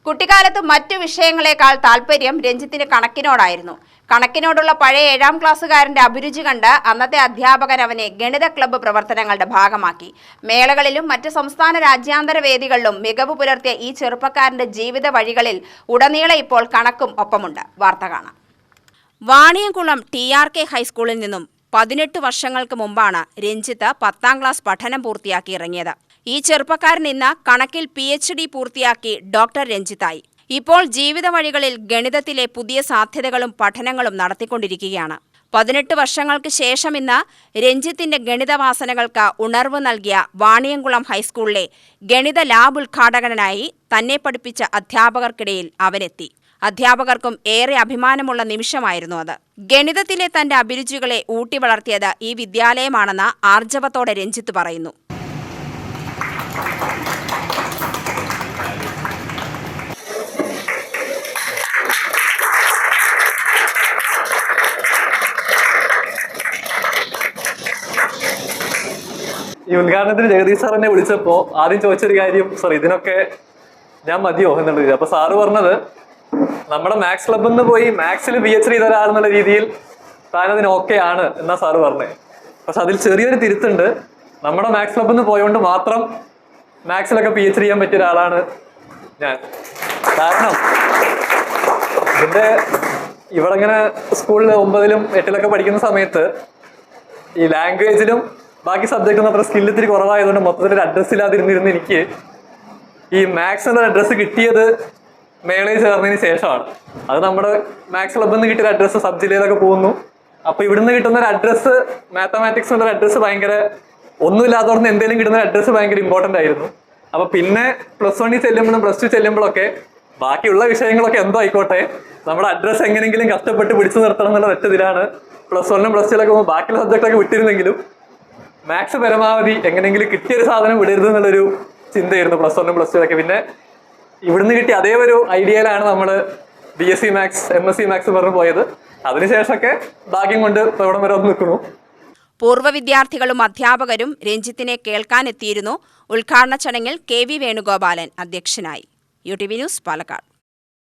കുട്ടിക്കാലത്ത് മറ്റു വിഷയങ്ങളെക്കാൾ താല്പര്യം രഞ്ജിത്തിന് കണക്കിനോടായിരുന്നു. കണക്കിനോടുള്ള പഴയ 7ാം ക്ലാസ്സുകാരന്റെ അഭിരുചി കണ്ട് അന്നത്തെ അധ്യാപകൻ അവനെ ഗണിത ക്ലബ്ബ് പ്രവർത്തനങ്ങളുടെ ഭാഗമാക്കി. മേളകളിലും മറ്റ് സംസ്ഥാന രാജ്യാന്തര വേദികളിലും മികവ് പുലർത്തിയ ഈ ചെറുപ്പക്കാരന്റെ ജീവിത വഴികളിൽ ഉടനീളം ഇപ്പോൾ കണക്കും ഒപ്പമുണ്ട്. വാർത്ത കാണാം. വാണിയംകുളം TRK ഹൈസ്കൂളിൽ നിന്നും 18 വർഷങ്ങൾക്ക് മുമ്പാണ് രഞ്ജിത്ത് 10ാം ക്ലാസ് പഠനം പൂർത്തിയാക്കി ഇറങ്ങിയത്. ഈ ചെറുപ്പക്കാരൻ ഇന്ന് കണക്കിൽ PhD പൂർത്തിയാക്കി ഡോക്ടർ രഞ്ജിത്തായി. ഇപ്പോൾ ജീവിത വഴികളിൽ ഗണിതത്തിലെ പുതിയ സാധ്യതകളും പഠനങ്ങളും നടത്തിക്കൊണ്ടിരിക്കുകയാണ്. 18 വർഷങ്ങൾക്ക് ശേഷം ഇന്ന് രഞ്ജിത്തിന്റെ ഗണിതവാസനകൾക്ക് ഉണർവ് നൽകിയ വാണിയംകുളം ഹൈസ്കൂളിലെ ഗണിത ലാബ് ഉദ്ഘാടകനായി തന്നെ പഠിപ്പിച്ച അധ്യാപകർക്കിടയിൽ അവനെത്തി. അധ്യാപകർക്കും ഏറെ അഭിമാനമുള്ള നിമിഷമായിരുന്നു അത്. ഗണിതത്തിലെ തന്റെ അഭിരുചികളെ ഊട്ടി വളർത്തിയത് ഈ വിദ്യാലയമാണെന്ന് ആർജവത്തോടെ രഞ്ജിത്ത് പറയുന്നു. ഈ ഉദ്ഘാടനത്തിന് ജഗദീഷ് സാർ എന്നെ വിളിച്ചപ്പോൾ ആദ്യം ചോദിച്ചൊരു കാര്യം, സാർ ഇതിനൊക്കെ ഞാൻ മതിയോ എന്നുള്ളത്. അപ്പൊ സാറ് പറഞ്ഞത്, നമ്മുടെ മാത്സ് ക്ലബിൽ നിന്ന് പോയി മാത്സിൽ PhD ചെയ്ത ഒരാളെന്നുള്ള രീതിയിൽ താനതിന് ഓക്കെ ആണ് എന്നാ സാറ് പറഞ്ഞത്. പക്ഷെ അതിൽ ചെറിയൊരു തിരുത്തുണ്ട്. നമ്മുടെ മാത്സ് ക്ലബിൽ നിന്ന് പോയോണ്ട് മാത്രം മാത്സിലൊക്കെ PhD ചെയ്യാൻ പറ്റിയ ഒരാളാണ് ഞാൻ. കാരണം ഇതിന്റെ ഇവിടെ ഇങ്ങനെ സ്കൂളിൽ 9ലും 8ലൊക്കെ പഠിക്കുന്ന സമയത്ത് ഈ ലാംഗ്വേജിലും ബാക്കി സബ്ജക്റ്റും അത്ര സ്കില്ല് ഇത്തിരി കുറവായതുകൊണ്ട് മൊത്തത്തിൽ ഒരു അഡ്രസ് ഇല്ലാതിരുന്നിരുന്ന് എനിക്ക് ഈ മാത്സ് എന്ന അഡ്രസ്സ് കിട്ടിയത് മേളയിൽ ചേർന്നതിന് ശേഷമാണ്. അത് നമ്മുടെ മാത്സ് ക്ലബിൽ നിന്ന് കിട്ടിയ അഡ്രസ്സ് സബ് ജില്ലയിലൊക്കെ പോകുന്നു. അപ്പൊ ഇവിടുന്ന് കിട്ടുന്ന ഒരു അഡ്രസ്സ്, മാത്തമാറ്റിക്സ് എന്നുള്ള അഡ്രസ്സ് ഭയങ്കര ഒന്നുമില്ലാത്തവർക്ക് എന്തെങ്കിലും കിട്ടുന്ന അഡ്രസ്സ് ഭയങ്കര ഇമ്പോർട്ടന്റ് ആയിരുന്നു. അപ്പൊ പിന്നെ +1 ചെല്ലുമ്പോഴും +2 ചെല്ലുമ്പോഴൊക്കെ ബാക്കിയുള്ള വിഷയങ്ങളൊക്കെ എന്തോ ആയിക്കോട്ടെ, നമ്മുടെ അഡ്രസ്സ് എങ്ങനെയെങ്കിലും കഷ്ടപ്പെട്ട് പിടിച്ചു നിർത്തണം എന്നുള്ള ഒറ്റതിലാണ് +1ലും +2ലൊക്കെ പോകുമ്പോൾ ബാക്കിയുള്ള സബ്ജക്റ്റൊക്കെ വിട്ടിരുന്നെങ്കിലും മാത്സ് പരമാവധി എങ്ങനെയെങ്കിലും കിട്ടിയൊരു സാധനം വിടരുത് എന്നുള്ളൊരു ചിന്തയായിരുന്നു +1ലും +2ലൊക്കെ. പിന്നെ ഇവിടുന്ന് കിട്ടിയ അതേ ഒരു ഐഡിയയിലാണ് നമ്മൾ BSc മാത്സ് MSc മാത്സ് പറഞ്ഞു പോയത്. അതിനുശേഷമൊക്കെ ഭാഗ്യം കൊണ്ട് ഇവിടം വരെ വന്ന് നിൽക്കുന്നു. പൂർവ്വ വിദ്യാർത്ഥികളും അധ്യാപകരും രഞ്ജിത്തിനെ കേൾക്കാനെത്തിയിരുന്നു. ഉദ്ഘാടന ചടങ്ങിൽ KV വേണുഗോപാലൻ അധ്യക്ഷനായി. UTV news, Palakkad.